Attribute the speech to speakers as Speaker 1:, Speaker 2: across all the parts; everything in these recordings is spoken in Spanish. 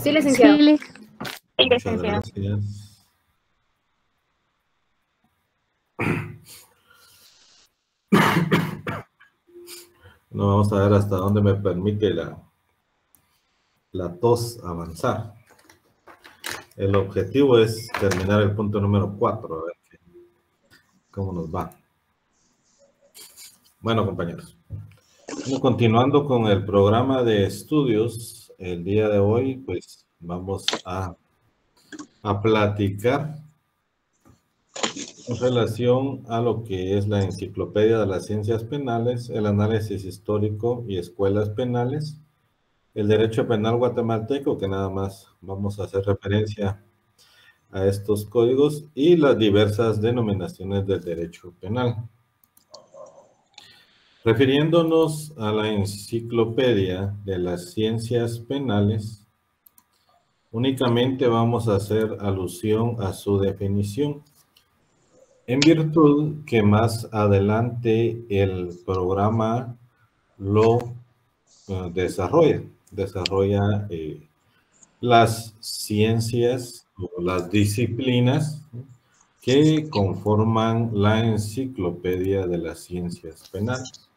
Speaker 1: Sí, licenciado.
Speaker 2: Sí,
Speaker 3: Muchas gracias. No, vamos a ver hasta dónde me permite la tos avanzar. El objetivo es terminar el punto número 4, a ver cómo nos va. Bueno, compañeros. Bueno, continuando con el programa de estudios, el día de hoy, pues vamos a platicar en relación a lo que es la Enciclopedia de las Ciencias Penales, el análisis histórico y escuelas penales, el derecho penal guatemalteco, que nada más vamos a hacer referencia a estos códigos, y las diversas denominaciones del derecho penal. Refiriéndonos a la Enciclopedia de las Ciencias Penales, únicamente vamos a hacer alusión a su definición, en virtud que más adelante el programa lo desarrolla las ciencias o las disciplinas que conforman la Enciclopedia de las Ciencias Penales.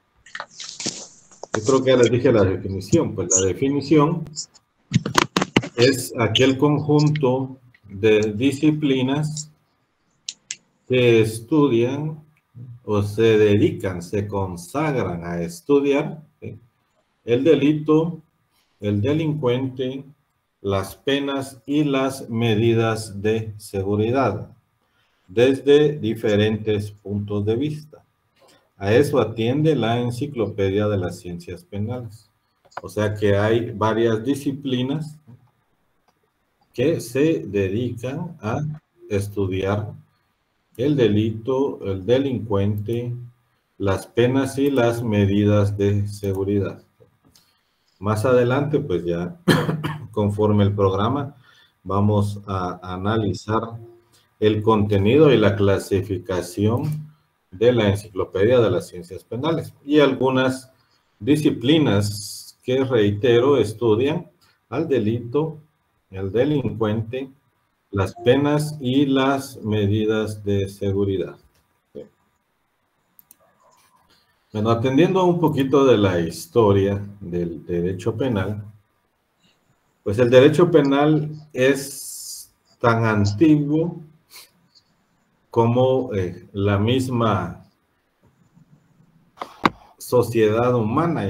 Speaker 3: Yo creo que ya les dije la definición. Pues la definición es aquel conjunto de disciplinas que estudian o se dedican, se consagran a estudiar el delito, el delincuente, las penas y las medidas de seguridad, desde diferentes puntos de vista. A eso atiende la Enciclopedia de las Ciencias Penales. O sea que hay varias disciplinas que se dedican a estudiar el delito, el delincuente, las penas y las medidas de seguridad. Más adelante, pues ya conforme el programa, vamos a analizar el contenido y la clasificación de la Enciclopedia de las Ciencias Penales y algunas disciplinas que, reitero, estudian al delito, el delincuente, las penas y las medidas de seguridad. Bueno, atendiendo un poquito de la historia del derecho penal, pues el derecho penal es tan antiguo como la misma sociedad humana,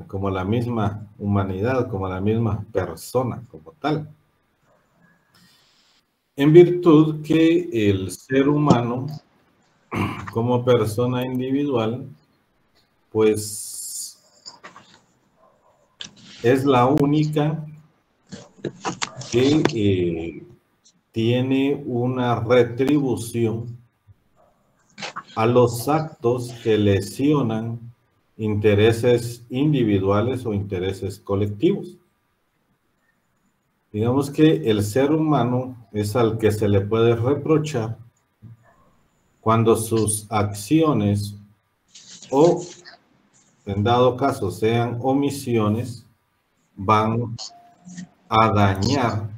Speaker 3: como la misma humanidad, como la misma persona, como tal. En virtud que el ser humano, como persona individual, pues es la única que tiene una retribución a los actos que lesionan intereses individuales o intereses colectivos. Digamos que el ser humano es al que se le puede reprochar cuando sus acciones o, en dado caso, sean omisiones, van a dañar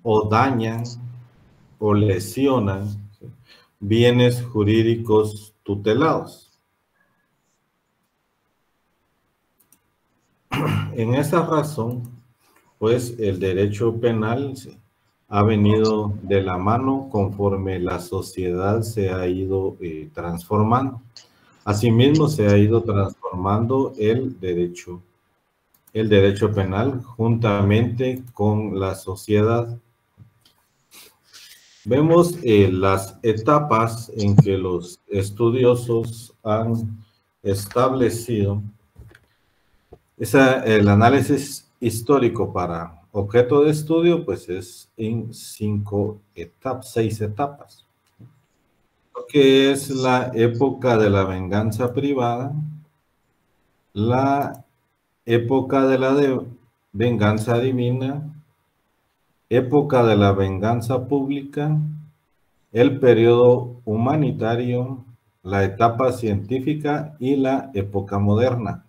Speaker 3: o dañan o lesionan bienes jurídicos tutelados. En esa razón, pues el derecho penal ha venido de la mano conforme la sociedad se ha ido transformando. Asimismo, se ha ido transformando el derecho penal juntamente con la sociedad. Vemos las etapas en que los estudiosos han establecido el análisis histórico para objeto de estudio, pues es en 6 etapas. Que es la época de la venganza privada, la época de la venganza divina, época de la venganza pública, el periodo humanitario, la etapa científica y la época moderna.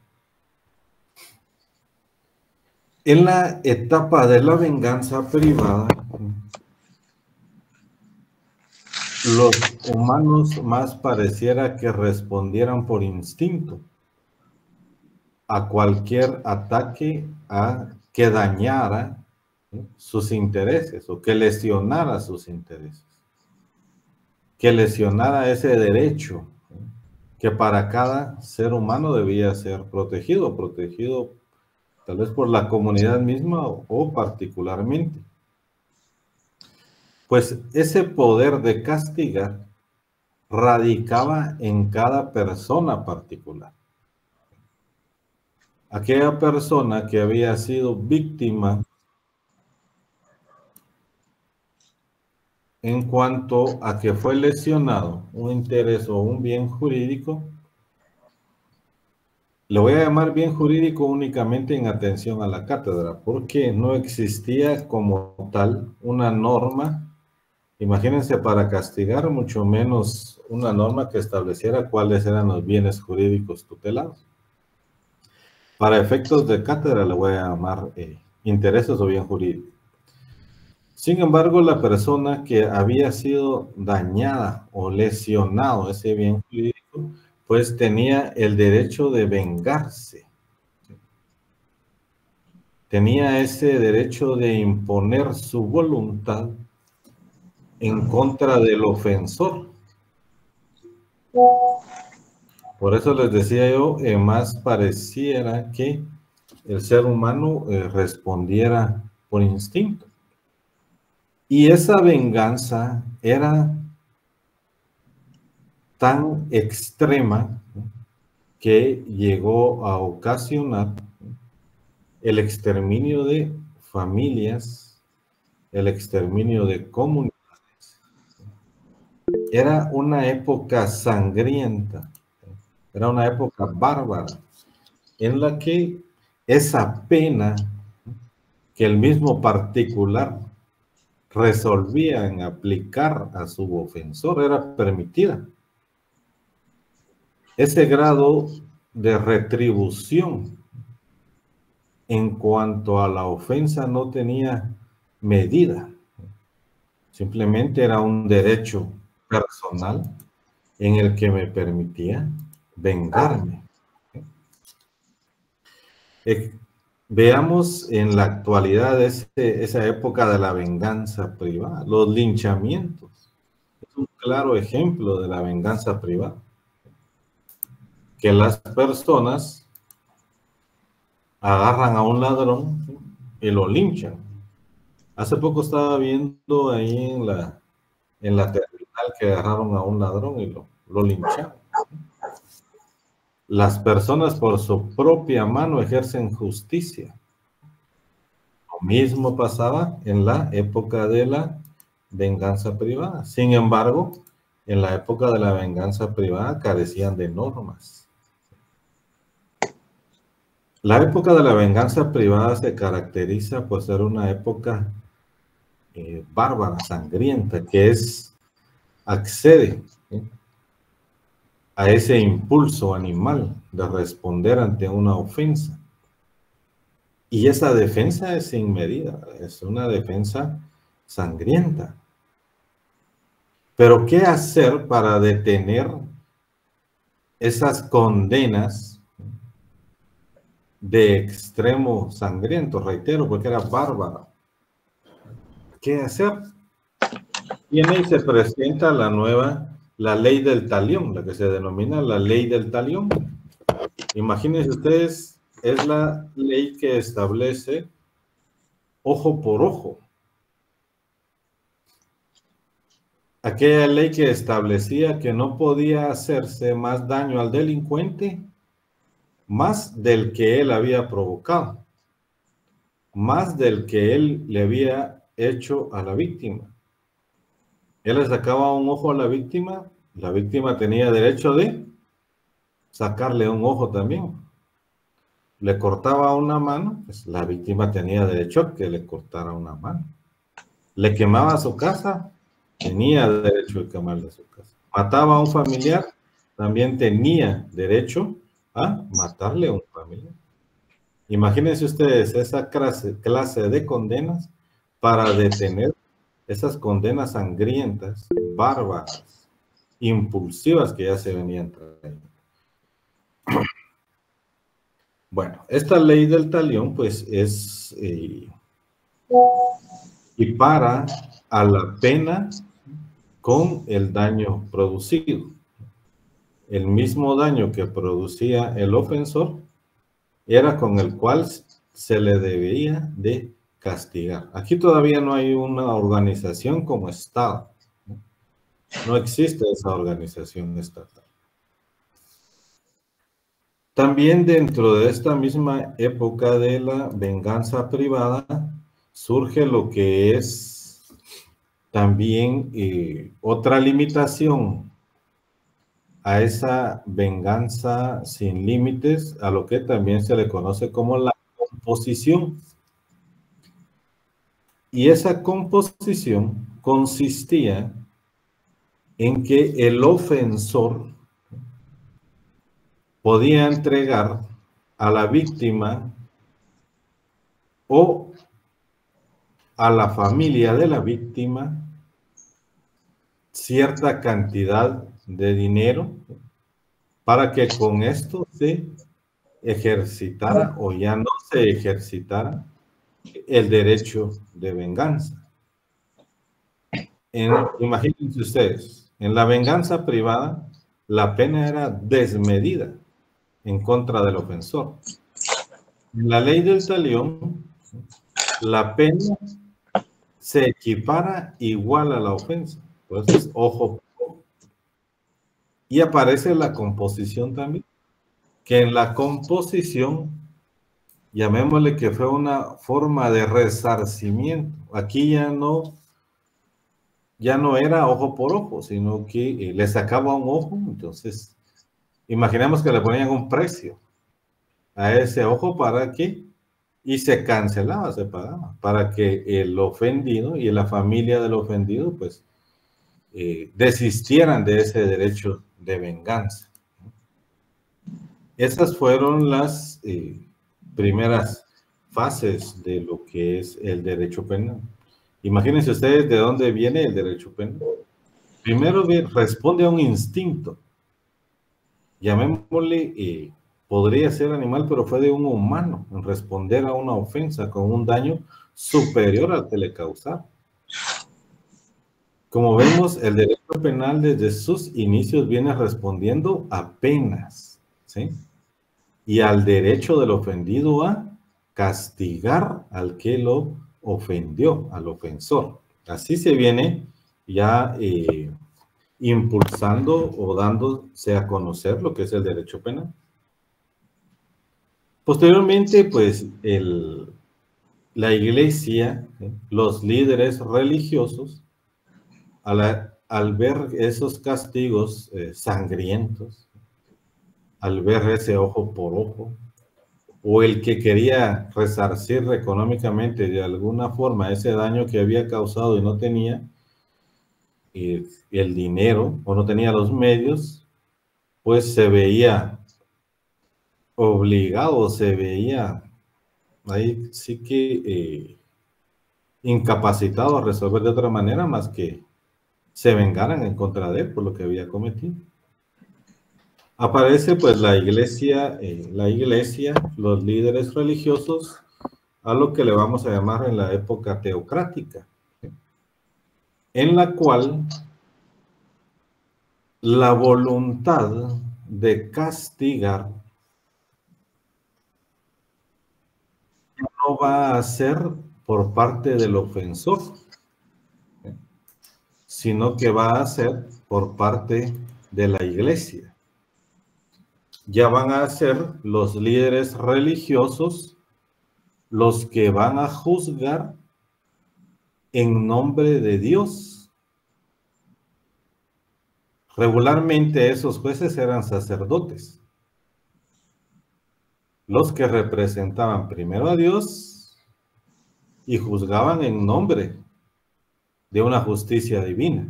Speaker 3: En la etapa de la venganza privada, los humanos más pareciera que respondieran por instinto a cualquier ataque que dañara sus intereses o que lesionara sus intereses, que lesionara ese derecho que para cada ser humano debía ser protegido tal vez por la comunidad misma o particularmente. Pues ese poder de castigar radicaba en cada persona particular. Aquella persona que había sido víctima en cuanto a que fue lesionado un interés o un bien jurídico, le voy a llamar bien jurídico únicamente en atención a la cátedra, porque no existía como tal una norma. Imagínense, para castigar, mucho menos una norma que estableciera cuáles eran los bienes jurídicos tutelados. Para efectos de cátedra le voy a llamar intereses o bien jurídico. Sin embargo, la persona que había sido dañada o lesionado ese bien jurídico, pues tenía el derecho de vengarse. Tenía ese derecho de imponer su voluntad en contra del ofensor. Por eso les decía yo, más pareciera que el ser humano respondiera por instinto. Y esa venganza era tan extrema que llegó a ocasionar el exterminio de familias, el exterminio de comunidades. Era una época sangrienta, era una época bárbara, en la que esa pena que el mismo particular resolvía en aplicar a su ofensor era permitida. Ese grado de retribución en cuanto a la ofensa no tenía medida. Simplemente era un derecho personal en el que me permitía vengarme. Veamos en la actualidad esa época de la venganza privada, los linchamientos. Es un claro ejemplo de la venganza privada. Que las personas agarran a un ladrón y lo linchan. Hace poco estaba viendo ahí en la terminal que agarraron a un ladrón y lo lincharon. Las personas por su propia mano ejercen justicia. Lo mismo pasaba en la época de la venganza privada. Sin embargo, en la época de la venganza privada carecían de normas. La época de la venganza privada se caracteriza por ser una época bárbara, sangrienta, que accede a ese impulso animal de responder ante una ofensa. Y esa defensa es sin medida, es una defensa sangrienta. Pero ¿qué hacer para detener esas condenas de extremo sangriento? Reitero, porque era bárbara. ¿Qué hacer? Y en ahí se presenta la ley del talión, la que se denomina la ley del talión. Imagínense ustedes, es la ley que establece ojo por ojo. Aquella ley que establecía que no podía hacerse más daño al delincuente más del que él había provocado, más del que él le había hecho a la víctima. Él le sacaba un ojo a la víctima tenía derecho de sacarle un ojo también. Le cortaba una mano, pues la víctima tenía derecho a que le cortara una mano. Le quemaba su casa, tenía derecho de quemarle su casa. Mataba a un familiar, también tenía derecho a matarle a un familiar. Imagínense ustedes esa clase de condenas para detener esas condenas sangrientas, bárbaras, impulsivas que ya se venían trayendo. Bueno, esta ley del talión, pues, es equipara a la pena con el daño producido. El mismo daño que producía el ofensor era con el cual se le debía de castigar. Aquí todavía no hay una organización como Estado. No existe esa organización estatal. También dentro de esta misma época de la venganza privada surge lo que es también otra limitación a esa venganza sin límites, a lo que también se le conoce como la composición. Y esa composición consistía en que el ofensor podía entregar a la víctima o a la familia de la víctima cierta cantidad de dinero para que con esto se ejercitara o ya no se ejercitara el derecho de venganza. Imagínense ustedes, en la venganza privada, la pena era desmedida en contra del ofensor. En la ley del talión, la pena se equipara igual a la ofensa. Entonces, ojo. Y aparece la composición también, que en la composición, llamémosle que fue una forma de resarcimiento. Aquí ya no era ojo por ojo, sino que le sacaba un ojo. Entonces, imaginemos que le ponían un precio a ese ojo para que, y se cancelaba, se pagaba, para que el ofendido y la familia del ofendido, pues, desistieran de ese derecho de venganza. Esas fueron las primeras fases de lo que es el derecho penal. Imagínense ustedes de dónde viene el derecho penal. Primero responde a un instinto. Llamémosle, podría ser animal, pero fue de un humano en responder a una ofensa con un daño superior al que le causaba. Como vemos, el derecho penal desde sus inicios viene respondiendo a penas, ¿sí? Y al derecho del ofendido a castigar al que lo ofendió, al ofensor. Así se viene ya impulsando o dándose a conocer lo que es el derecho penal. Posteriormente, pues, la iglesia, los líderes religiosos, al ver esos castigos sangrientos, al ver ese ojo por ojo, o el que quería resarcir económicamente de alguna forma ese daño que había causado y no tenía el dinero o no tenía los medios, pues se veía obligado, se veía ahí sí que incapacitado a resolver de otra manera más que se vengaran en contra de él por lo que había cometido. Aparece pues la iglesia, los líderes religiosos, a lo que le vamos a llamar en la época teocrática, en la cual la voluntad de castigar no va a ser por parte del ofensor, sino que va a ser por parte de la iglesia. Ya van a ser los líderes religiosos los que van a juzgar en nombre de Dios. Regularmente esos jueces eran sacerdotes, los que representaban primero a Dios y juzgaban en nombre de una justicia divina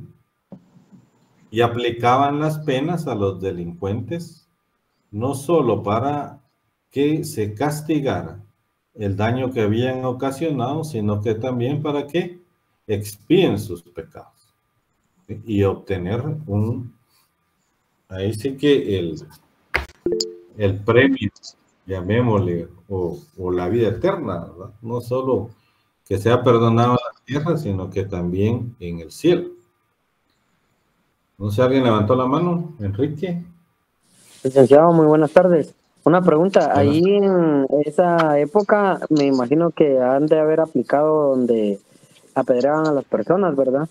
Speaker 3: y aplicaban las penas a los delincuentes, no solo para que se castigara el daño que habían ocasionado, sino que también para que expíen sus pecados, ¿sí? Y obtener ahí sí que el premio, llamémosle, o la vida eterna, ¿verdad? No solo que sea perdonado en la tierra, sino que también en el cielo. No sé, ¿alguien levantó la mano? Enrique.
Speaker 1: Licenciado, muy buenas tardes. Una pregunta,
Speaker 3: Buenas
Speaker 1: ahí
Speaker 3: tardes.
Speaker 1: en esa época me imagino que han de haber aplicado donde apedreaban a las personas, ¿verdad?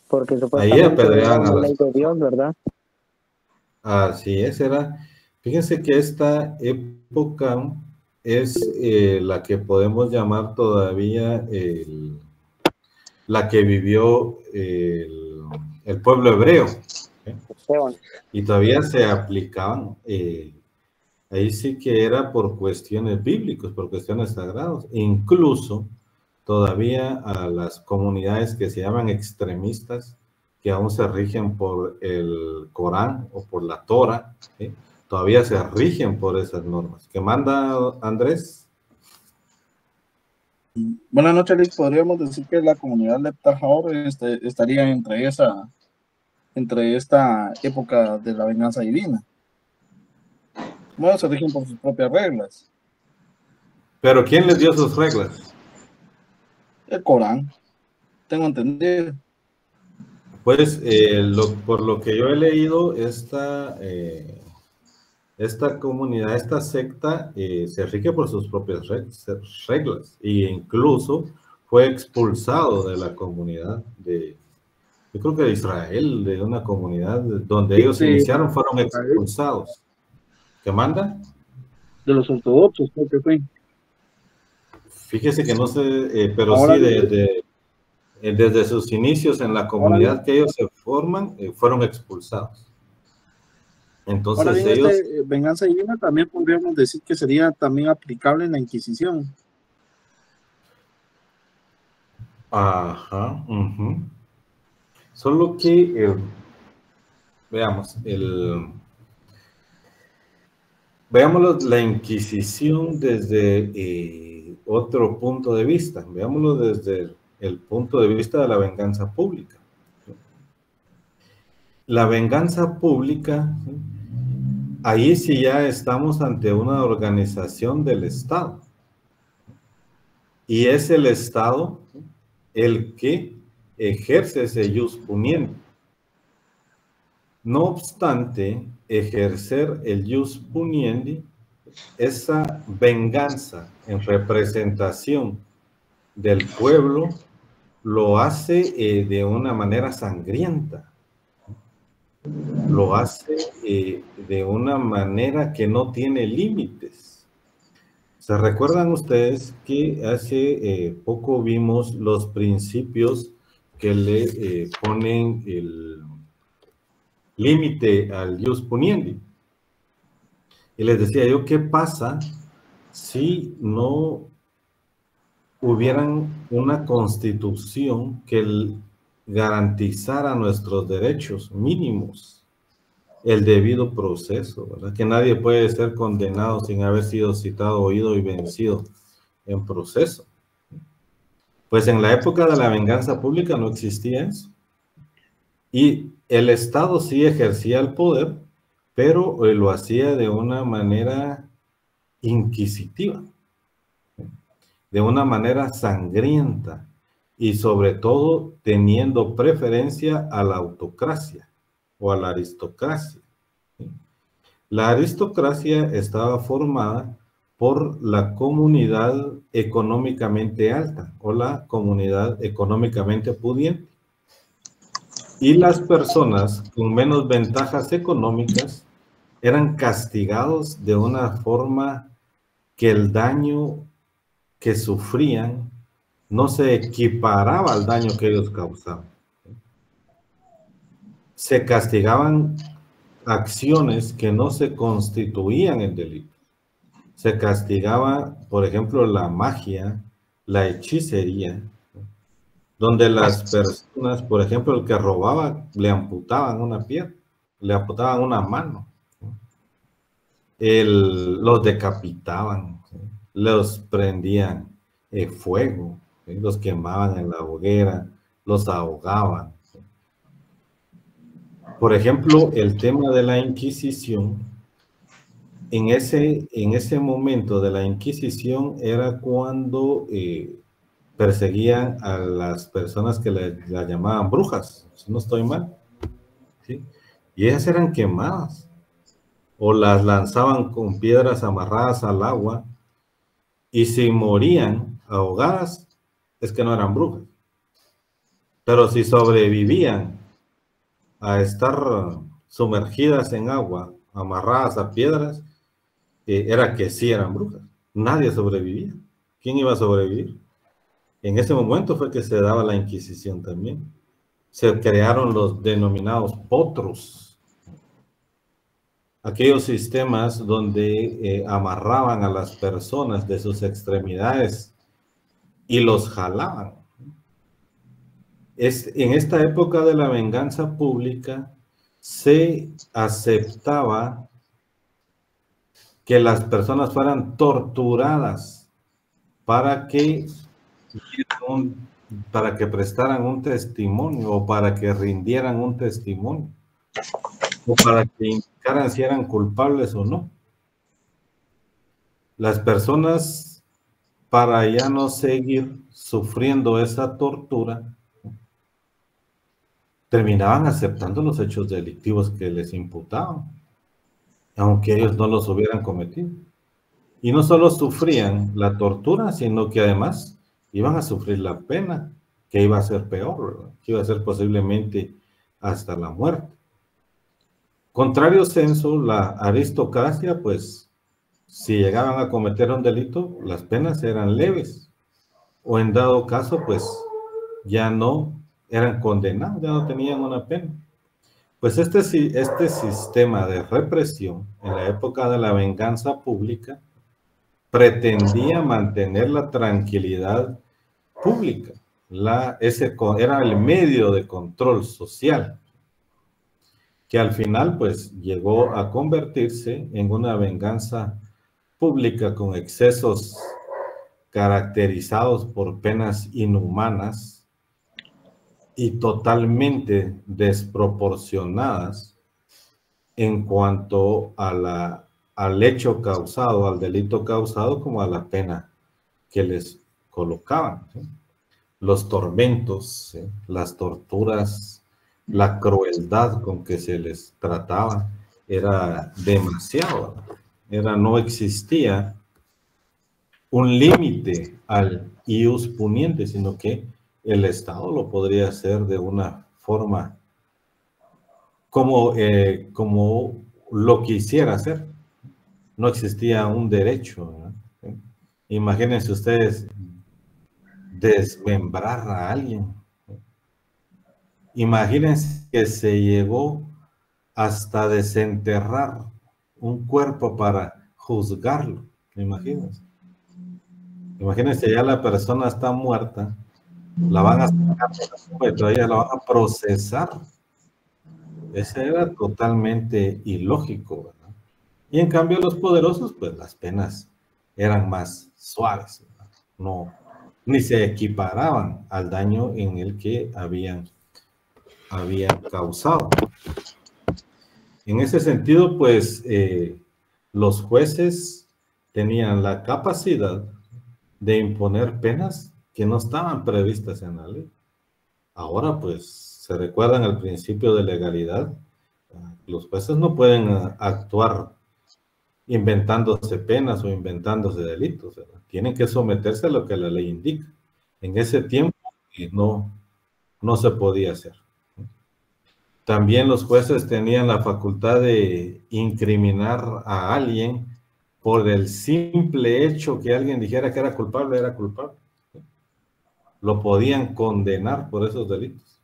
Speaker 1: Porque
Speaker 3: Ahí
Speaker 1: supuestamente era
Speaker 3: apedreaban a
Speaker 1: una
Speaker 3: las
Speaker 1: ley de
Speaker 3: personas.
Speaker 1: Dios, ¿verdad?
Speaker 3: Así es, era. Fíjense que esta época es la que podemos llamar todavía la que vivió el pueblo hebreo, ¿sí?
Speaker 1: Esteban.
Speaker 3: Y todavía se aplicaban, ahí sí que era por cuestiones bíblicas, por cuestiones sagradas, incluso todavía a las comunidades que se llaman extremistas, que aún se rigen por el Corán o por la Torah, ¿sí? Todavía se rigen por esas normas. ¿Qué manda Andrés?
Speaker 2: Buenas noches, Lick. Podríamos decir que la comunidad de Tajahor estaría entre esta época de la venganza divina. Bueno, se rigen por sus propias reglas.
Speaker 3: Pero ¿quién les dio sus reglas?
Speaker 2: El Corán, tengo entendido.
Speaker 3: Pues por lo que yo he leído, esta comunidad, esta secta, se rige por sus propias reglas e incluso fue expulsado de la comunidad yo creo que de Israel, de una comunidad donde ellos
Speaker 2: De
Speaker 3: iniciaron, fueron
Speaker 2: Israel,
Speaker 3: expulsados. ¿Qué manda?
Speaker 2: de los ortodoxos, creo que fue.
Speaker 3: Fíjese que no sé, pero
Speaker 2: Ahora
Speaker 3: sí,
Speaker 2: dice,
Speaker 3: desde sus inicios en la
Speaker 2: ahora bien,
Speaker 3: comunidad que ellos se forman, fueron expulsados.
Speaker 2: ahora
Speaker 3: Entonces
Speaker 2: bien,
Speaker 3: ellos,
Speaker 2: venganza divina también podríamos decir que sería también aplicable en la Inquisición.
Speaker 3: ajá, solo que, veamos, veámoslo la Inquisición desde otro punto de vista, veámoslo desde el punto de vista de la venganza pública. La venganza pública, ¿sí? Ahí sí ya estamos ante una organización del Estado. Y es el Estado el que ejerce ese ius puniendi. No obstante, ejercer el ius puniendi, esa venganza en representación del pueblo, lo hace de una manera sangrienta, lo hace de una manera que no tiene límites. ¿Se recuerdan ustedes que hace poco vimos los principios que le ponen el límite al ius puniendi? Y les decía yo, ¿qué pasa si no hubieran una constitución que garantizara nuestros derechos mínimos? El debido proceso, ¿verdad? Que nadie puede ser condenado sin haber sido citado, oído y vencido en proceso. Pues en la época de la venganza pública no existía eso. Y el Estado sí ejercía el poder, pero lo hacía de una manera inquisitiva, de una manera sangrienta y sobre todo teniendo preferencia a la autocracia o a la aristocracia. La aristocracia estaba formada por la comunidad económicamente alta o la comunidad económicamente pudiente. Y las personas con menos ventajas económicas eran castigados de una forma que el daño que sufrían no se equiparaba al daño que ellos causaban. Se castigaban acciones que no se constituían en delito. Se castigaba, por ejemplo, la magia, la hechicería, donde las personas, por ejemplo, el que robaba, le amputaban una pierna, le amputaban una mano, los decapitaban, ¿sí? los prendían fuego, los quemaban en la hoguera, los ahogaban. Por ejemplo, el tema de la Inquisición, en ese momento de la Inquisición era cuando perseguían a las personas que la llamaban brujas, si no estoy mal, ¿sí? Y ellas eran quemadas o las lanzaban con piedras amarradas al agua, y si morían ahogadas es que no eran brujas, pero si sobrevivían a estar sumergidas en agua, amarradas a piedras, era que sí eran brujas. Nadie sobrevivía. ¿Quién iba a sobrevivir? En ese momento fue que se daba la Inquisición también. Se crearon los denominados potros, aquellos sistemas donde amarraban a las personas de sus extremidades y los jalaban. En esta época de la venganza pública se aceptaba que las personas fueran torturadas para que prestaran un testimonio o para que rindieran un testimonio o para que indicaran si eran culpables o no. Las personas, para ya no seguir sufriendo esa tortura, terminaban aceptando los hechos delictivos que les imputaban, aunque ellos no los hubieran cometido. Y no solo sufrían la tortura, sino que además iban a sufrir la pena, que iba a ser peor, ¿verdad? Que iba a ser posiblemente hasta la muerte. Contrario censo, la aristocracia, pues, si llegaban a cometer un delito, las penas eran leves, o en dado caso, pues, ya no eran condenados, ya no tenían una pena. Pues este sistema de represión en la época de la venganza pública pretendía mantener la tranquilidad pública. Era el medio de control social, que al final pues llegó a convertirse en una venganza pública con excesos caracterizados por penas inhumanas y totalmente desproporcionadas en cuanto al hecho causado, al delito causado, como a la pena que les colocaban, ¿sí? Los tormentos, ¿sí? Las torturas, la crueldad con que se les trataba era demasiado. No existía un límite al ius puniente, sino que el Estado lo podría hacer de una forma como lo quisiera hacer. No existía un derecho, ¿no? Imagínense ustedes desmembrar a alguien. Imagínense que se llegó hasta desenterrar un cuerpo para juzgarlo. Imagínense. Imagínense, ya la persona está muerta, la van a sacar, pero todavía la van a procesar. Ese era totalmente ilógico, ¿verdad? Y en cambio los poderosos, pues las penas eran más suaves, ¿verdad? No, ni se equiparaban al daño en el que habían causado. En ese sentido, pues los jueces tenían la capacidad de imponer penas que no estaban previstas en la ley. Ahora, pues, se recuerdan el principio de legalidad. Los jueces no pueden actuar inventándose penas o inventándose delitos, ¿verdad? Tienen que someterse a lo que la ley indica. En ese tiempo no se podía hacer. También los jueces tenían la facultad de incriminar a alguien por el simple hecho que alguien dijera que era culpable, era culpable. Lo podían condenar por esos delitos,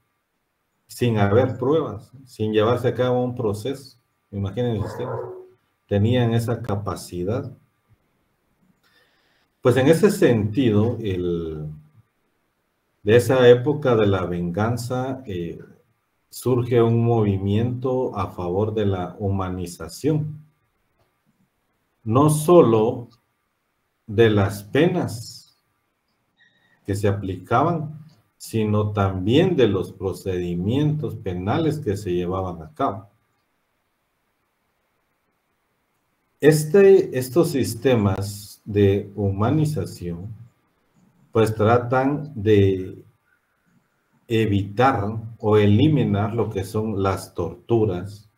Speaker 3: sin haber pruebas, sin llevarse a cabo un proceso. Imagínense ustedes, tenían esa capacidad. Pues en ese sentido, de esa época de la venganza, surge un movimiento a favor de la humanización. No solo de las penas que se aplicaban, sino también de los procedimientos penales que se llevaban a cabo. Estos sistemas de humanización pues tratan de evitar o eliminar lo que son las torturas,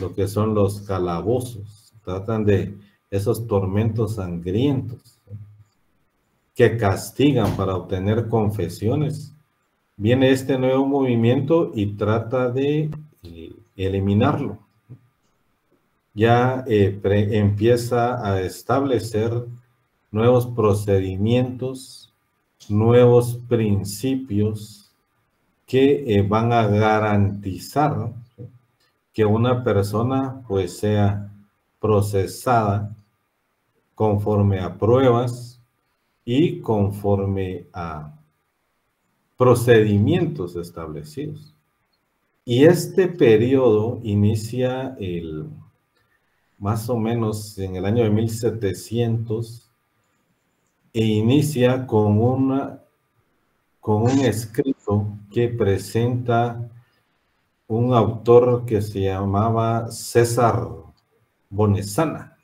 Speaker 3: lo que son los calabozos, tratan de esos tormentos sangrientos que castigan para obtener confesiones. Viene este nuevo movimiento y trata de eliminarlo. Ya empieza a establecer nuevos procedimientos, nuevos principios que van a garantizar, ¿no?, que una persona pues sea procesada conforme a pruebas y conforme a procedimientos establecidos. Y este periodo inicia más o menos en el año de 1700 e inicia con un escrito que presenta un autor que se llamaba César Bonesana.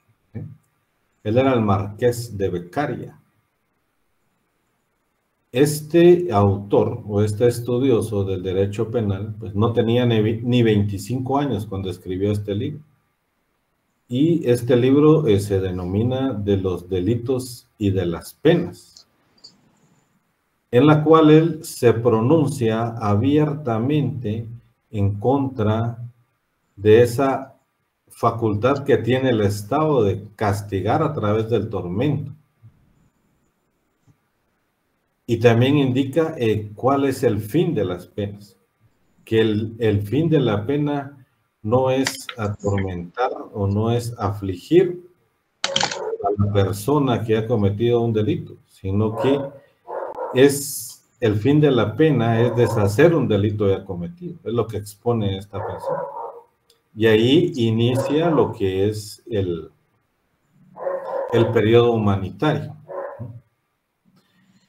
Speaker 3: Él era el marqués de Beccaria. Este autor o este estudioso del derecho penal pues no tenía ni 25 años cuando escribió este libro. Y este libro se denomina De los delitos y de las penas, en la cual él se pronuncia abiertamente en contra de esa facultad que tiene el Estado de castigar a través del tormento. Y también indica cuál es el fin de las penas, que el fin de la pena no es atormentar o no es afligir a la persona que ha cometido un delito, sino que el fin de la pena es deshacer un delito ya cometido. Es lo que expone esta persona. Y ahí inicia lo que es el periodo humanitario.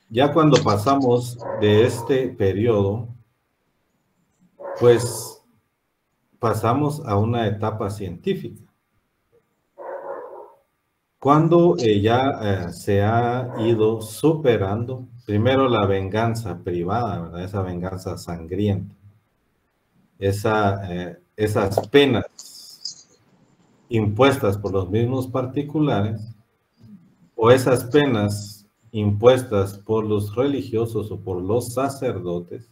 Speaker 3: Ya cuando pasamos de este periodo, pues pasamos a una etapa científica. Cuando ya se ha ido superando, primero la venganza privada, ¿verdad? Esa venganza sangrienta, esas penas impuestas por los mismos particulares, o esas penas impuestas por los religiosos o por los sacerdotes,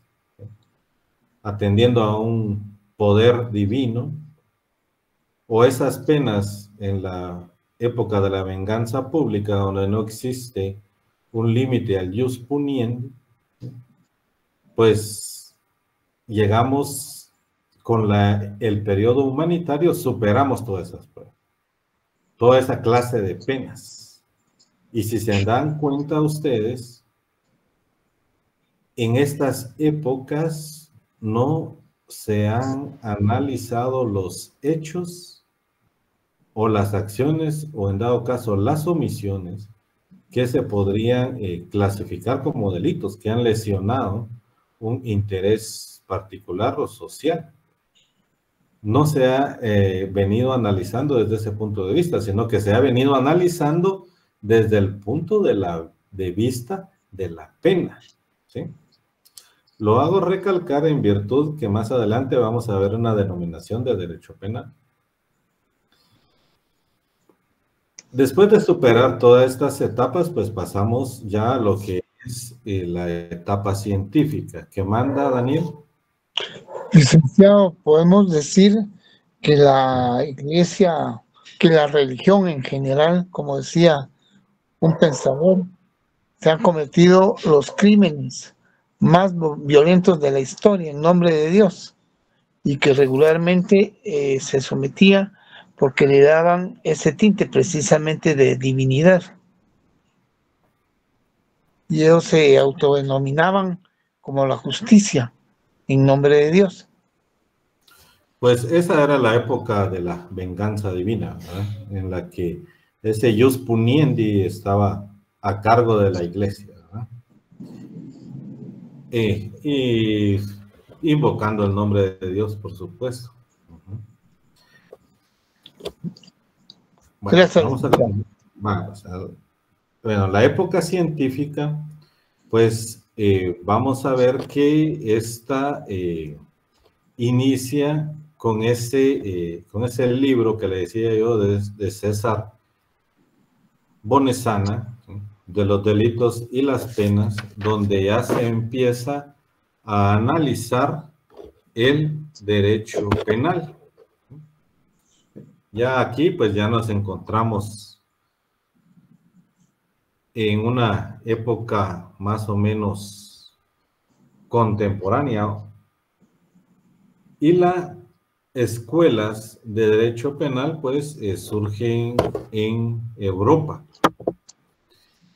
Speaker 3: atendiendo a un poder divino, o esas penas en la época de la venganza pública, donde no existe un límite al jus puniendi, pues llegamos con el periodo humanitario, superamos todas esas pruebas, toda esa clase de penas. Y si se dan cuenta ustedes, en estas épocas no se han analizado los hechos o las acciones, o en dado caso las omisiones, que se podrían clasificar como delitos, que han lesionado un interés particular o social. No se ha venido analizando desde ese punto de vista, sino que se ha venido analizando desde el punto de vista de la pena, ¿sí? Lo hago recalcar en virtud que más adelante vamos a ver una denominación de derecho penal. Después de superar todas estas etapas, pues pasamos ya a lo que es la etapa científica. ¿Qué manda, Daniel?
Speaker 4: Licenciado, podemos decir que la iglesia, que la religión en general, como decía un pensador, se han cometido los crímenes más violentos de la historia en nombre de Dios, y que regularmente se sometía porque le daban ese tinte precisamente de divinidad. Y ellos se autodenominaban como la justicia en nombre de Dios.
Speaker 3: Pues esa era la época de la venganza divina, ¿verdad? En la que ese jus puniendi estaba a cargo de la iglesia, ¿verdad? Y invocando el nombre de Dios, por supuesto. Bueno,
Speaker 4: Gracias.
Speaker 3: vamos a continuar. Vamos a, bueno, la época científica, pues vamos a ver que esta inicia con ese libro que le decía yo de César Bonesana, ¿sí?, de los delitos y las penas, donde ya se empieza a analizar el derecho penal. Ya aquí pues ya nos encontramos en una época más o menos contemporánea, y las escuelas de derecho penal pues surgen en Europa,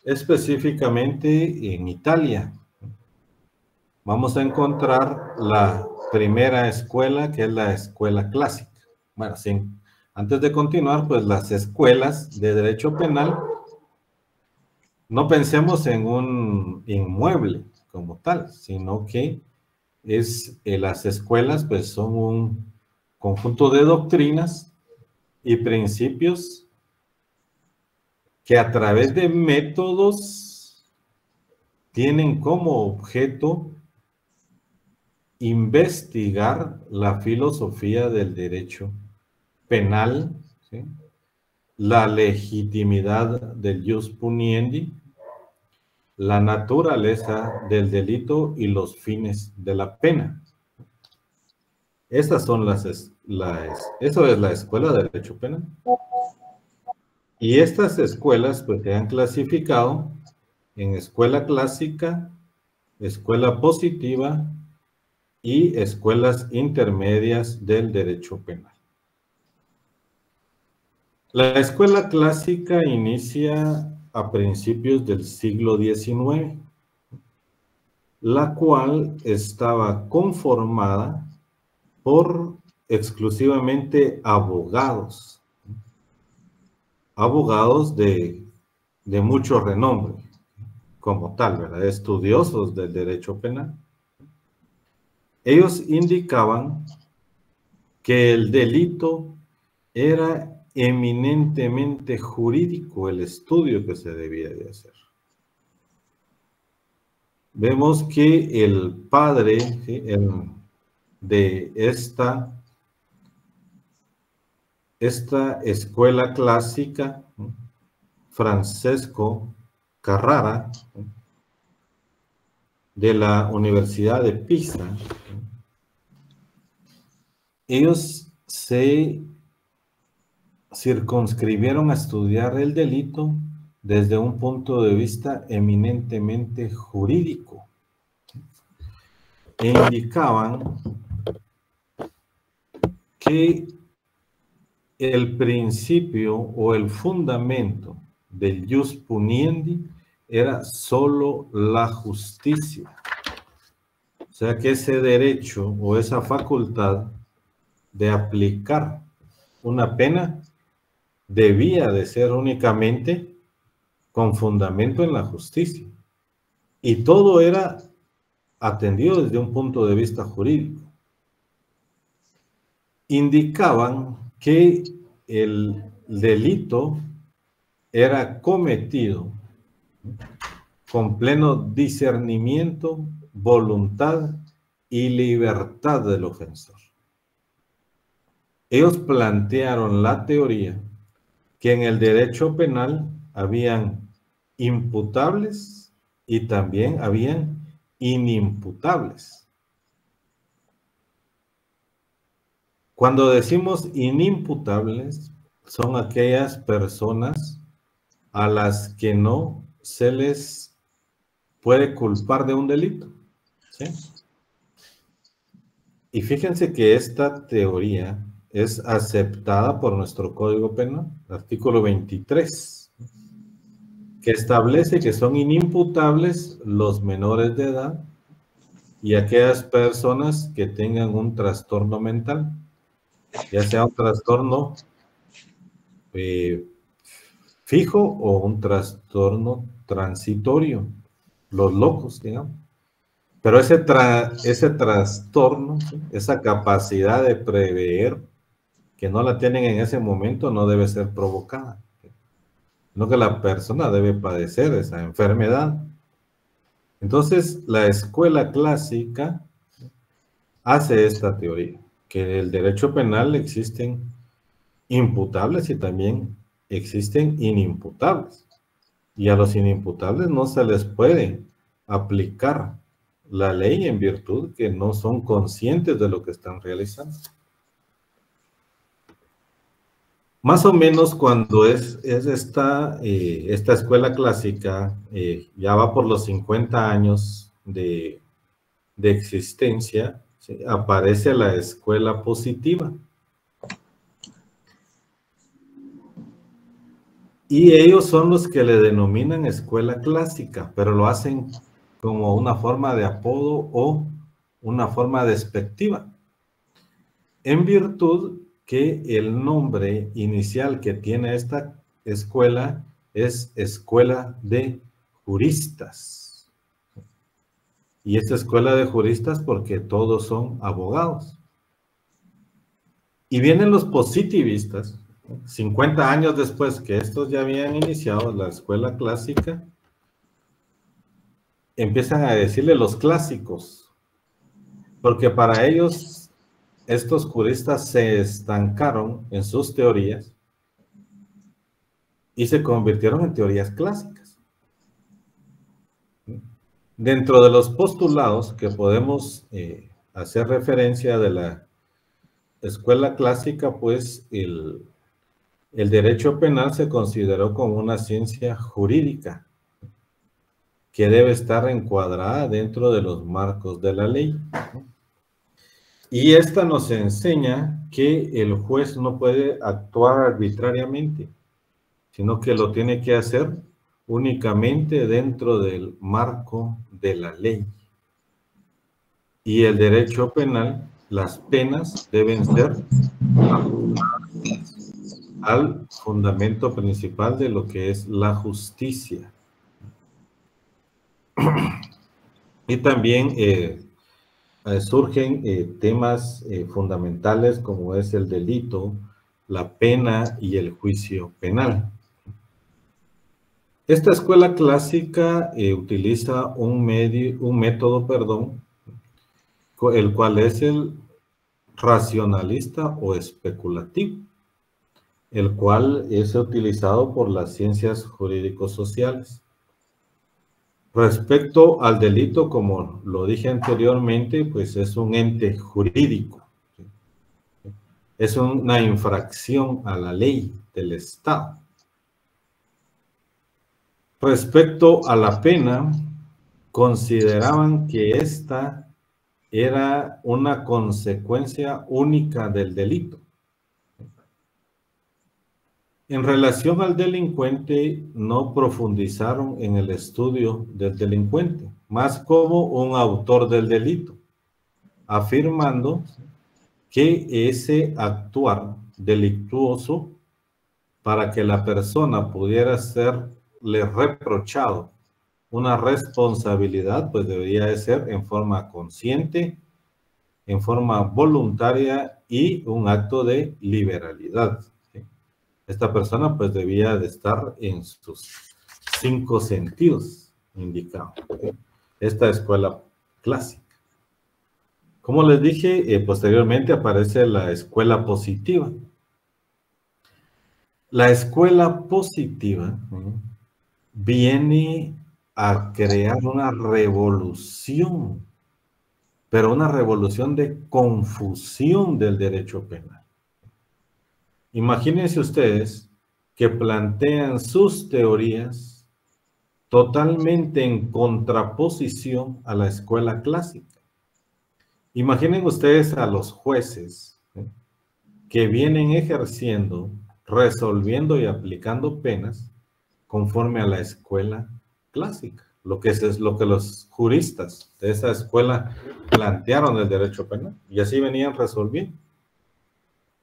Speaker 3: específicamente en Italia. Vamos a encontrar la primera escuela, que es la escuela clásica. Bueno, antes de continuar, pues las escuelas de derecho penal, no pensemos en un inmueble como tal, sino que las escuelas pues son un conjunto de doctrinas y principios que a través de métodos tienen como objeto investigar la filosofía del derecho penal, ¿sí?, la legitimidad del jus puniendi, la naturaleza del delito y los fines de la pena. Esas son eso es la escuela de derecho penal. Y estas escuelas pues se han clasificado en escuela clásica, escuela positiva y escuelas intermedias del derecho penal. La escuela clásica inicia a principios del siglo XIX, la cual estaba conformada por exclusivamente abogados de mucho renombre, como tal, ¿verdad?, estudiosos del derecho penal. Ellos indicaban que el delito era eminentemente jurídico, el estudio que se debía de hacer. Vemos que el padre, ¿sí?, de esta escuela clásica, Francesco Carrara, de la Universidad de Pisa, ellos se circunscribieron a estudiar el delito desde un punto de vista eminentemente jurídico, e indicaban que el principio o el fundamento del jus puniendi era solo la justicia. O sea que ese derecho o esa facultad de aplicar una pena debía de ser únicamente con fundamento en la justicia. Y todo era atendido desde un punto de vista jurídico. Indicaban que el delito era cometido con pleno discernimiento, voluntad y libertad del ofensor. Ellos plantearon la teoría que en el derecho penal habían imputables y también habían inimputables. Cuando decimos inimputables, son aquellas personas a las que no se les puede culpar de un delito, ¿sí? Y fíjense que esta teoría es aceptada por nuestro Código Penal, artículo 23, que establece que son inimputables los menores de edad y aquellas personas que tengan un trastorno mental, ya sea un trastorno fijo o un trastorno transitorio, los locos, digamos. Pero ese trastorno, ¿sí? Esa capacidad de prever que no la tienen en ese momento, no debe ser provocada, sino que la persona debe padecer esa enfermedad. Entonces, la escuela clásica hace esta teoría, que en el derecho penal existen imputables y también existen inimputables. Y a los inimputables no se les puede aplicar la ley en virtud que no son conscientes de lo que están realizando. Más o menos cuando es esta escuela clásica, ya va por los 50 años de existencia, ¿sí? Aparece la escuela positiva. Y ellos son los que le denominan escuela clásica, pero lo hacen como una forma de apodo o una forma despectiva, en virtud que el nombre inicial que tiene esta escuela es Escuela de Juristas. Y esta escuela de juristas porque todos son abogados. Y vienen los positivistas, 50 años después que estos ya habían iniciado la escuela clásica, empiezan a decirle los clásicos, porque para ellos estos juristas se estancaron en sus teorías y se convirtieron en teorías clásicas. Dentro de los postulados que podemos hacer referencia de la escuela clásica, pues el derecho penal se consideró como una ciencia jurídica que debe estar encuadrada dentro de los marcos de la ley. Y esta nos enseña que el juez no puede actuar arbitrariamente, sino que lo tiene que hacer únicamente dentro del marco de la ley. Y el derecho penal, las penas deben ser al fundamento principal de lo que es la justicia. Y también surgen temas fundamentales como es el delito, la pena y el juicio penal. Esta escuela clásica utiliza un método, el cual es el racionalista o especulativo, el cual es utilizado por las ciencias jurídico-sociales. Respecto al delito, como lo dije anteriormente, pues es un ente jurídico. Es una infracción a la ley del Estado. Respecto a la pena, consideraban que esta era una consecuencia única del delito. En relación al delincuente, no profundizaron en el estudio del delincuente, más como un autor del delito, afirmando que ese actuar delictuoso, para que la persona pudiera serle reprochado una responsabilidad, pues debería de ser en forma consciente, en forma voluntaria y un acto de liberalidad. Esta persona pues debía de estar en sus 5 sentidos indicados. Esta escuela clásica. Como les dije, posteriormente aparece la escuela positiva. La escuela positiva viene a crear una revolución, pero una revolución de confusión del derecho penal. Imagínense ustedes que plantean sus teorías totalmente en contraposición a la escuela clásica. Imaginen ustedes a los jueces que vienen ejerciendo, resolviendo y aplicando penas conforme a la escuela clásica, lo que es lo que los juristas de esa escuela plantearon el derecho penal, y así venían resolviendo.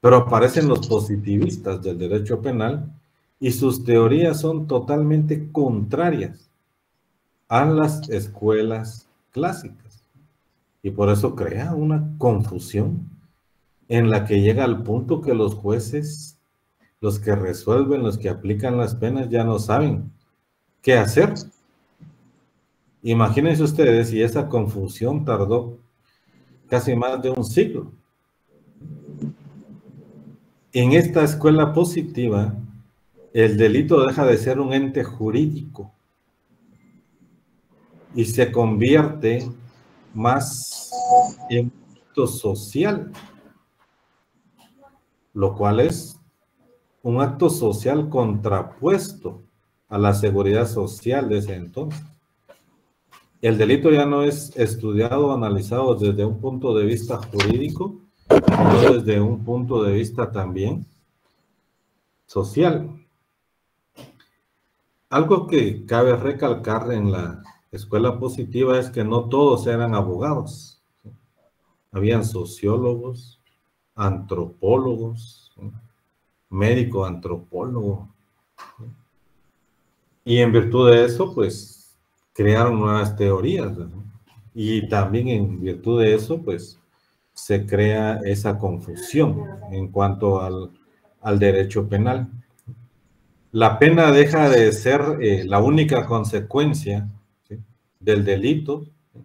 Speaker 3: Pero aparecen los positivistas del derecho penal y sus teorías son totalmente contrarias a las escuelas clásicas. Y por eso crea una confusión en la que llega al punto que los jueces, los que resuelven, los que aplican las penas, ya no saben qué hacer. Imagínense ustedes, y esa confusión tardó casi más de un siglo. En esta escuela positiva, el delito deja de ser un ente jurídico y se convierte más en un acto social, lo cual es un acto social contrapuesto a la seguridad social de ese entonces. El delito ya no es estudiado o analizado desde un punto de vista jurídico, sino desde un punto de vista también social. Algo que cabe recalcar en la escuela positiva es que no todos eran abogados. Habían sociólogos, antropólogos, médico antropólogo. Y en virtud de eso, pues, crearon nuevas teorías, ¿no? Y también en virtud de eso, pues, se crea esa confusión en cuanto al derecho penal. La pena deja de ser la única consecuencia, ¿sí?, del delito, ¿sí?,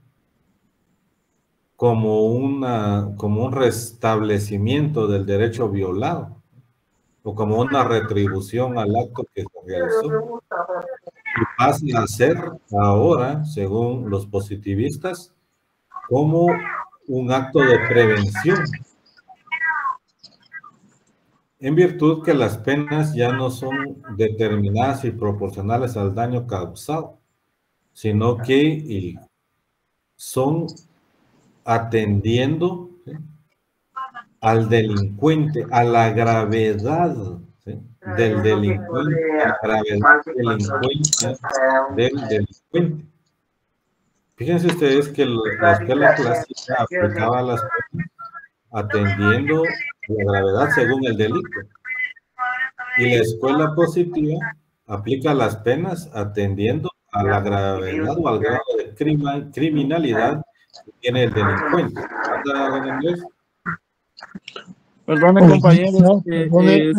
Speaker 3: como un restablecimiento del derecho violado, o como una retribución al acto que se realizó. Y pasa a ser ahora, según los positivistas, como un acto de prevención, en virtud que las penas ya no son determinadas y proporcionales al daño causado, sino que son atendiendo, ¿sí?, al delincuente, a la gravedad, ¿sí?, del delincuente, a la gravedad delincuencia del delincuente. Fíjense ustedes que la escuela clásica aplicaba las penas atendiendo la gravedad según el delito. Y la escuela positiva aplica las penas atendiendo a la gravedad o al grado de criminalidad que tiene el delincuente.
Speaker 2: Perdone, compañeros,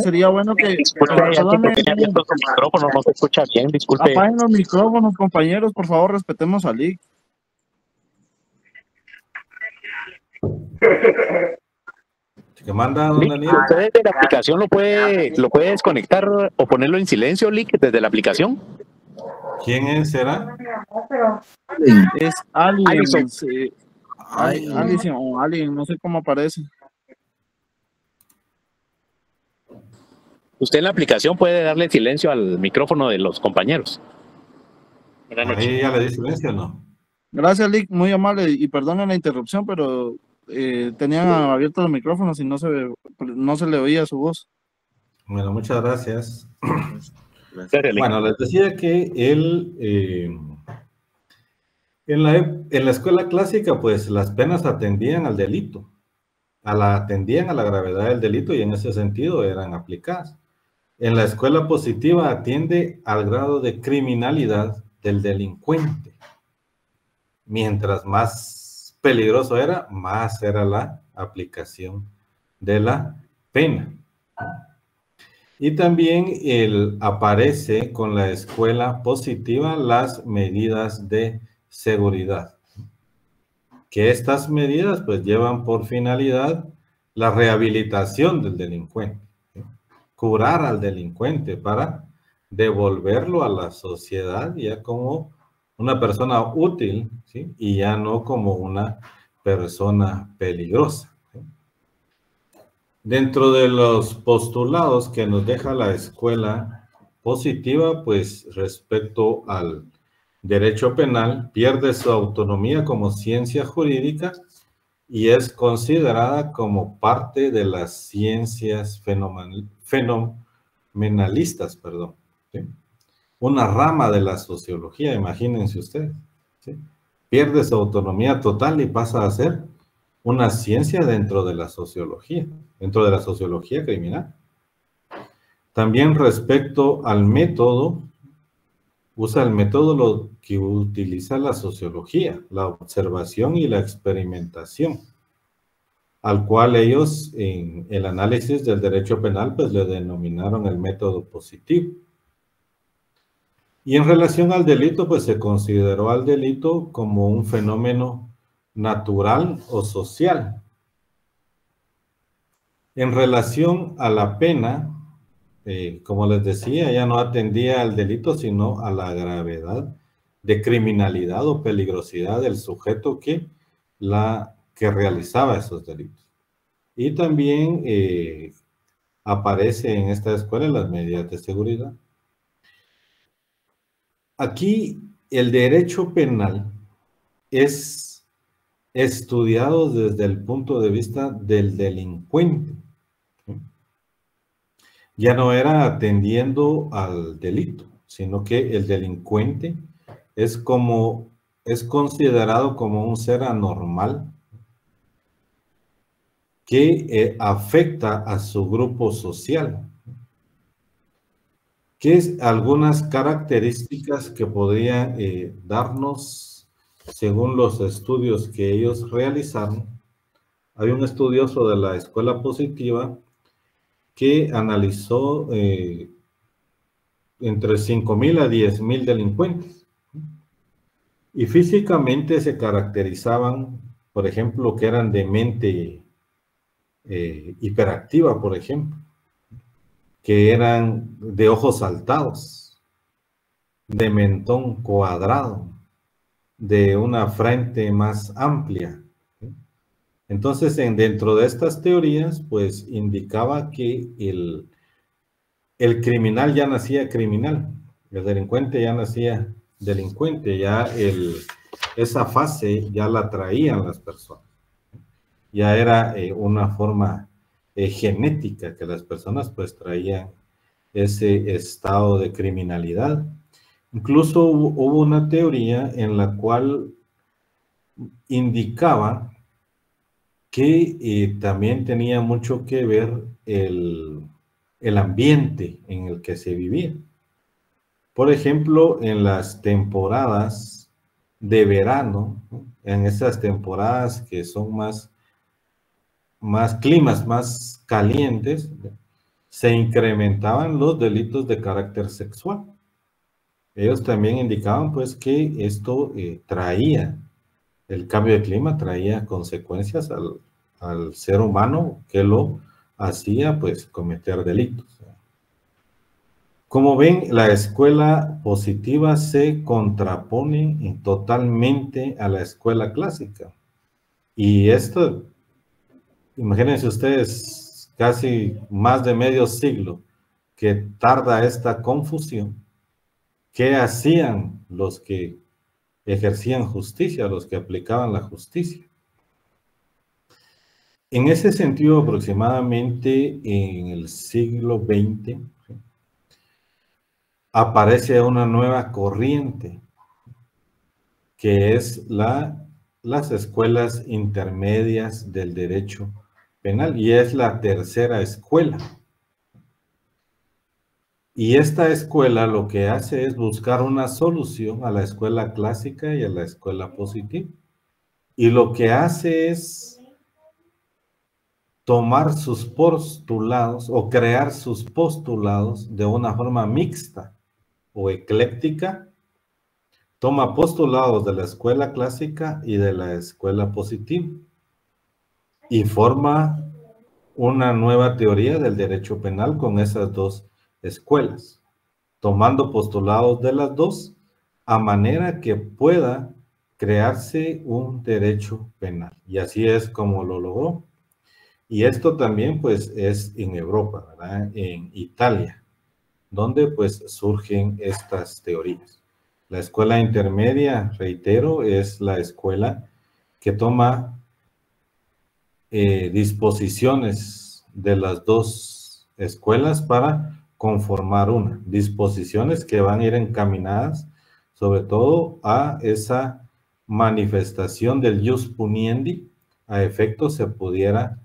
Speaker 2: sería bueno que...
Speaker 5: micrófono, no se escucha bien, disculpe.
Speaker 2: Apaguen los micrófonos, compañeros, por favor, respetemos a Lick.
Speaker 3: Que manda don Daniel.
Speaker 5: ¿Usted desde la aplicación lo puede desconectar o ponerlo en silencio, Lick, desde la aplicación?
Speaker 3: ¿Quién será?
Speaker 2: Es Alien.
Speaker 5: Alison.
Speaker 2: Sí. Alison o Alien, no sé cómo aparece.
Speaker 5: Usted en la aplicación puede darle silencio al micrófono de los compañeros.
Speaker 3: Ahí ya le di silencio, ¿no?
Speaker 2: Gracias, Lick, muy amable, y perdonen la interrupción, pero tenían abiertos los micrófonos y no se le oía su voz.
Speaker 3: Bueno, muchas gracias.
Speaker 5: Gracias, Lick.
Speaker 3: Bueno, les decía que en la escuela clásica, pues las penas atendían al delito, atendían a la gravedad del delito y en ese sentido eran aplicadas. En la escuela positiva atiende al grado de criminalidad del delincuente. Mientras más peligroso era, más era la aplicación de la pena. Y también aparece con la escuela positiva las medidas de seguridad. Que estas medidas pues llevan por finalidad la rehabilitación del delincuente, ¿sí?, curar al delincuente para devolverlo a la sociedad ya como una persona útil, ¿sí?, y ya no como una persona peligrosa, ¿sí? Dentro de los postulados que nos deja la escuela positiva, pues respecto al derecho penal, pierde su autonomía como ciencia jurídica y es considerada como parte de las ciencias fenomenalistas, ¿sí?, una rama de la sociología, imagínense ustedes, ¿sí? Pierde su autonomía total y pasa a ser una ciencia dentro de la sociología criminal. También respecto al método, usa el método lo que utiliza la sociología, la observación y la experimentación, al cual ellos en el análisis del derecho penal pues le denominaron el método positivo. Y en relación al delito, pues se consideró al delito como un fenómeno natural o social. En relación a la pena, como les decía, ya no atendía al delito, sino a la gravedad de criminalidad o peligrosidad del sujeto que realizaba esos delitos. Y también aparece en esta escuela las medidas de seguridad. Aquí el derecho penal es estudiado desde el punto de vista del delincuente. Ya no era atendiendo al delito, sino que el delincuente es considerado como un ser anormal que afecta a su grupo social. ¿Qué es algunas características que podrían darnos según los estudios que ellos realizaron? Hay un estudioso de la escuela positiva que analizó entre 5,000 a 10,000 delincuentes. Y físicamente se caracterizaban, por ejemplo, que eran de mente hiperactiva, por ejemplo, que eran de ojos saltados, de mentón cuadrado, de una frente más amplia. Entonces, dentro de estas teorías, pues indicaba que el criminal ya nacía criminal, el delincuente ya nacía delincuente, ya esa fase ya la traían las personas. Ya era una forma genética que las personas pues traían ese estado de criminalidad. Incluso hubo una teoría en la cual indicaba que también tenía mucho que ver el ambiente en el que se vivía. Por ejemplo, en las temporadas de verano, en esas temporadas que son más climas más calientes, se incrementaban los delitos de carácter sexual. Ellos también indicaban pues que esto traía, el cambio de clima traía consecuencias al ser humano que lo hacía pues cometer delitos. Como ven, la escuela positiva se contrapone totalmente a la escuela clásica. Y esto, imagínense ustedes, casi más de medio siglo que tarda esta confusión. ¿Qué hacían los que ejercían justicia, los que aplicaban la justicia? En ese sentido, aproximadamente en el siglo XX, aparece una nueva corriente, que es las escuelas intermedias del derecho penal, y es la tercera escuela. Y esta escuela lo que hace es buscar una solución a la escuela clásica y a la escuela positiva. Y lo que hace es tomar sus postulados o crear sus postulados de una forma mixta o ecléctica. Toma postulados de la escuela clásica y de la escuela positiva y forma una nueva teoría del derecho penal con esas dos escuelas, tomando postulados de las dos a manera que pueda crearse un derecho penal. Y así es como lo logró. Y esto también pues es en Europa, ¿verdad? En Italia, donde pues surgen estas teorías. La escuela intermedia, reitero, es la escuela que toma disposiciones de las dos escuelas para conformar una. Disposiciones que van a ir encaminadas sobre todo a esa manifestación del ius puniendi, a efecto se pudiera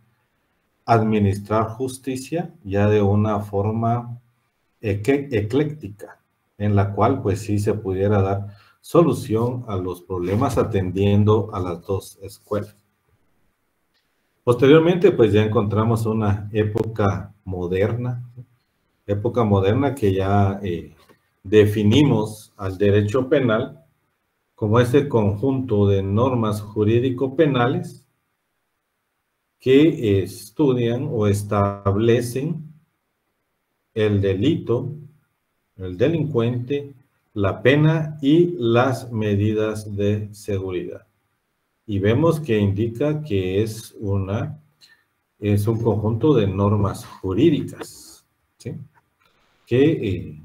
Speaker 3: administrar justicia ya de una forma ecléctica, en la cual pues sí se pudiera dar solución a los problemas atendiendo a las dos escuelas. Posteriormente pues ya encontramos una época moderna que ya definimos al derecho penal como ese conjunto de normas jurídico-penales que estudian o establecen el delito, el delincuente, la pena y las medidas de seguridad. Y vemos que indica que es un conjunto de normas jurídicas, ¿sí? que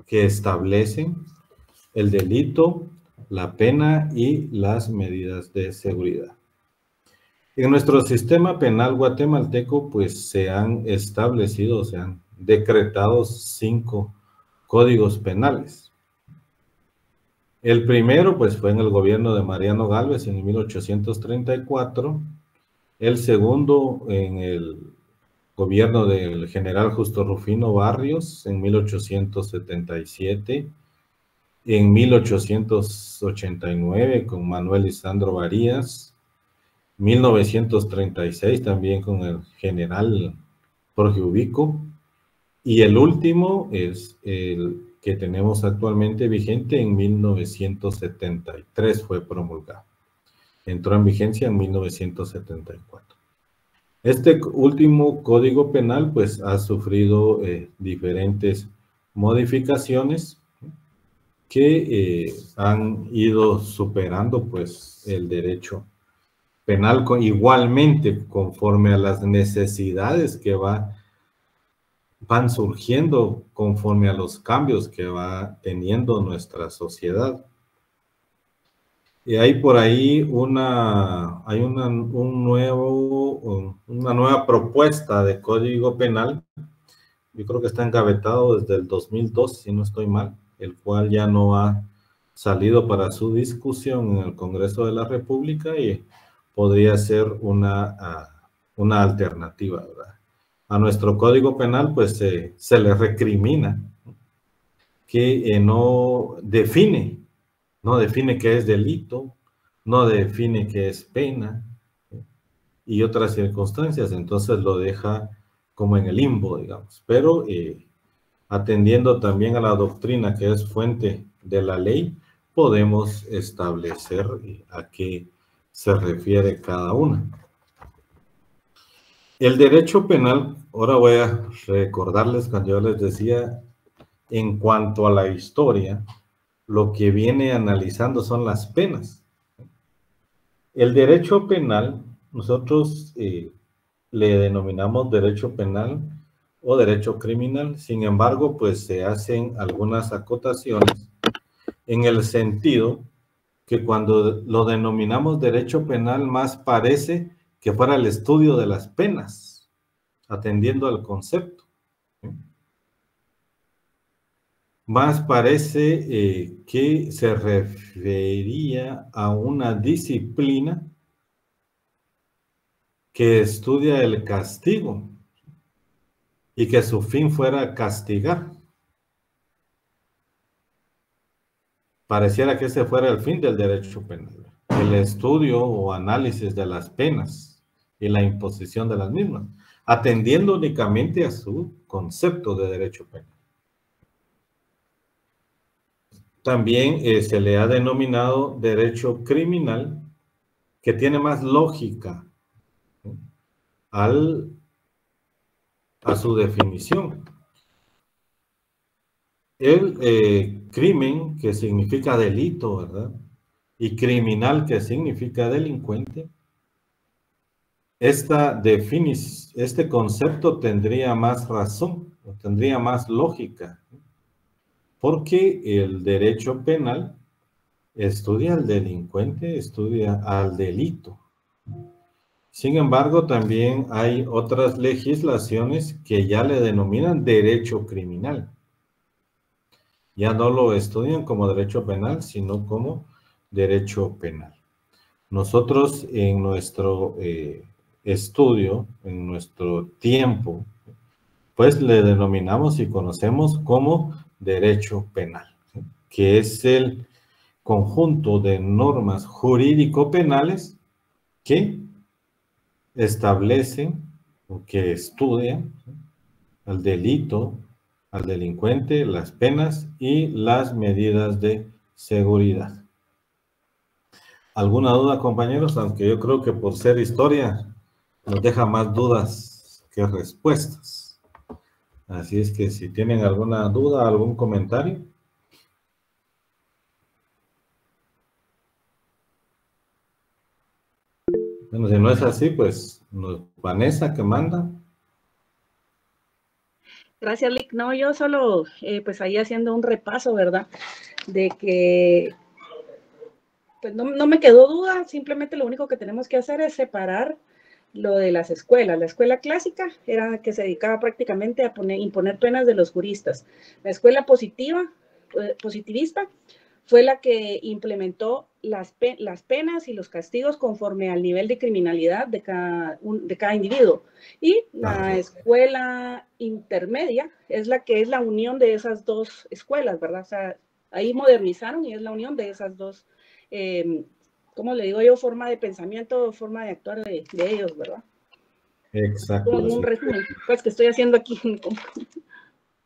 Speaker 3: establecen el delito, la pena y las medidas de seguridad. En nuestro sistema penal guatemalteco, pues se han establecido, se han decretado 5 códigos penales. El primero, pues fue en el gobierno de Mariano Gálvez en 1834. El segundo, en el gobierno del general Justo Rufino Barrios en 1877. En 1889 con Manuel Lisandro Varías. 1936 también con el general Jorge Ubico. Y el último es el que tenemos actualmente vigente en 1973 fue promulgado. Entró en vigencia en 1974. Este último código penal pues ha sufrido diferentes modificaciones que han ido superando pues el derecho penal igualmente conforme a las necesidades que van surgiendo conforme a los cambios que va teniendo nuestra sociedad. Y hay por ahí una nueva propuesta de código penal, yo creo que está engavetado desde el 2002, si no estoy mal, el cual ya no ha salido para su discusión en el Congreso de la República y podría ser una alternativa, ¿verdad? A nuestro Código Penal, pues se le recrimina que no define qué es delito, no define qué es pena y otras circunstancias, entonces lo deja como en el limbo, digamos. Pero atendiendo también a la doctrina que es fuente de la ley, podemos establecer a qué se refiere cada una. El derecho penal, ahora voy a recordarles cuando yo les decía, en cuanto a la historia, lo que viene analizando son las penas. El derecho penal, nosotros le denominamos derecho penal o derecho criminal, sin embargo, pues se hacen algunas acotaciones en el sentido que cuando lo denominamos derecho penal más parece que fuera el estudio de las penas, atendiendo al concepto. Más parece que se refería a una disciplina que estudia el castigo y que su fin fuera castigar. Pareciera que ese fuera el fin del derecho penal, el estudio o análisis de las penas y la imposición de las mismas, atendiendo únicamente a su concepto de derecho penal. También se le ha denominado derecho criminal, que tiene más lógica a su definición. El crimen, que significa delito, ¿verdad? Y criminal, que significa delincuente. Este concepto tendría más razón, o tendría más lógica, porque el derecho penal estudia al delincuente, estudia al delito. Sin embargo, también hay otras legislaciones que ya le denominan derecho criminal. Ya no lo estudian como derecho penal, sino como derecho penal. Nosotros en nuestro estudio, en nuestro tiempo, pues le denominamos y conocemos como derecho penal, ¿sí? Que es el conjunto de normas jurídico-penales que establecen o que estudian, ¿sí?, al delito, al delincuente, las penas y las medidas de seguridad. ¿Alguna duda, compañeros? Aunque yo creo que por ser historia nos deja más dudas que respuestas. Así es que si tienen alguna duda, algún comentario. Bueno, si no es así, pues Vanessa, que manda.
Speaker 6: Gracias, Lick. No, yo solo, pues ahí haciendo un repaso, ¿verdad? De que, pues no me quedó duda, simplemente lo único que tenemos que hacer es separar lo de las escuelas. La escuela clásica era que se dedicaba prácticamente a imponer penas de los juristas. La escuela positivista fue la que implementó las penas y los castigos conforme al nivel de criminalidad de cada individuo. Y la escuela intermedia es la que es la unión de esas dos escuelas, ¿verdad? O sea, ahí modernizaron y es la unión de esas dos, ¿cómo le digo yo? Forma de pensamiento, forma de actuar de ellos, ¿verdad?
Speaker 3: Exacto.
Speaker 6: Como un resumen, pues, que estoy haciendo aquí.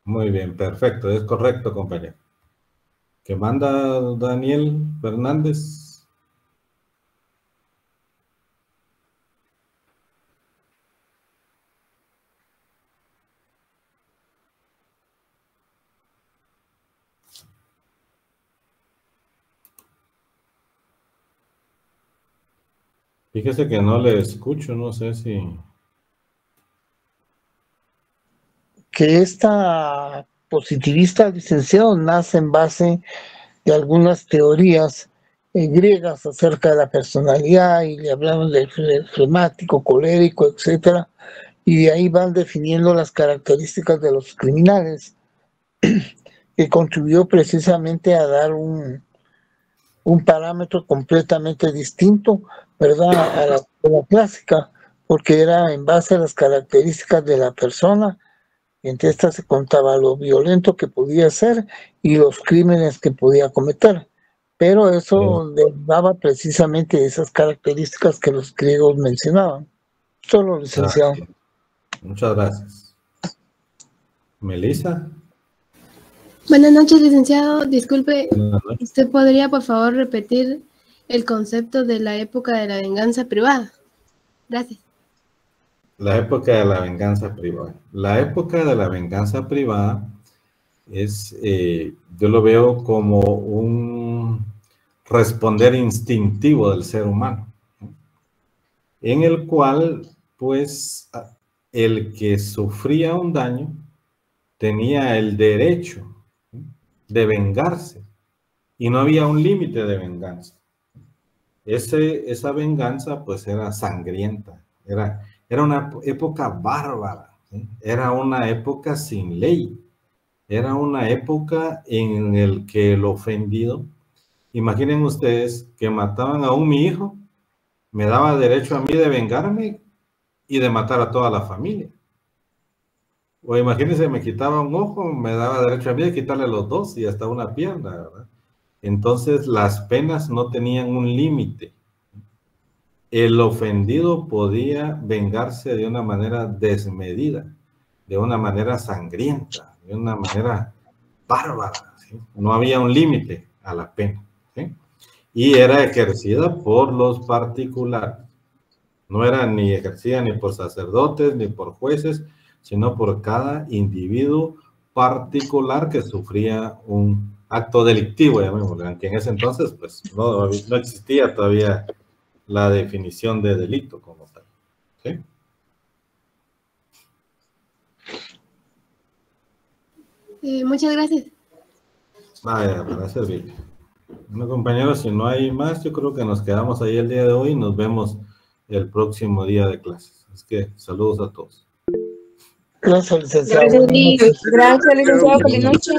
Speaker 3: Muy bien, perfecto, es correcto, compañero. ¿Qué manda Daniel Fernández? Fíjese que no le escucho, no sé si...
Speaker 4: Que esta positivista, licenciado, nace en base de algunas teorías griegas acerca de la personalidad, y le hablamos del flemático, colérico, etcétera, y de ahí van definiendo las características de los criminales, que contribuyó precisamente a dar un parámetro completamente distinto, ¿verdad?, a la escuela clásica, porque era en base a las características de la persona. Entre estas se contaba lo violento que podía ser y los crímenes que podía cometer. Pero eso derivaba precisamente de esas características que los griegos mencionaban. Solo, licenciado.
Speaker 3: Muchas gracias. Melissa.
Speaker 7: Buenas noches, licenciado. Disculpe, ¿usted podría, por favor, repetir el concepto de la época de la venganza privada? Gracias.
Speaker 3: La época de la venganza privada. La época de la venganza privada es, yo lo veo como un responder instintivo del ser humano, ¿no?, en el cual, pues, el que sufría un daño tenía el derecho, ¿no?, de vengarse, y no había un límite de venganza. Esa venganza, pues, era sangrienta, era una época bárbara, ¿sí? Era una época sin ley, era una época en el que el ofendido, imaginen ustedes que mataban a mi hijo, me daba derecho a mí de vengarme y de matar a toda la familia. O imagínense, me quitaba un ojo, me daba derecho a mí de quitarle los dos y hasta una pierna, ¿verdad? Entonces las penas no tenían un límite. El ofendido podía vengarse de una manera desmedida, de una manera sangrienta, de una manera bárbara, ¿sí? No había un límite a la pena, ¿sí? Y era ejercida por los particulares. No era ni ejercida ni por sacerdotes, ni por jueces, sino por cada individuo particular que sufría un acto delictivo, llamémoslo, aunque en ese entonces pues no existía todavía la definición de delito como tal, ¿sí?
Speaker 7: Muchas gracias.
Speaker 3: Vaya, para servirle. Bueno, compañeros, si no hay más, yo creo que nos quedamos ahí el día de hoy y nos vemos el próximo día de clases. Es que saludos a todos.
Speaker 4: Gracias, licenciado.
Speaker 8: Gracias, licenciado. Feliz noche.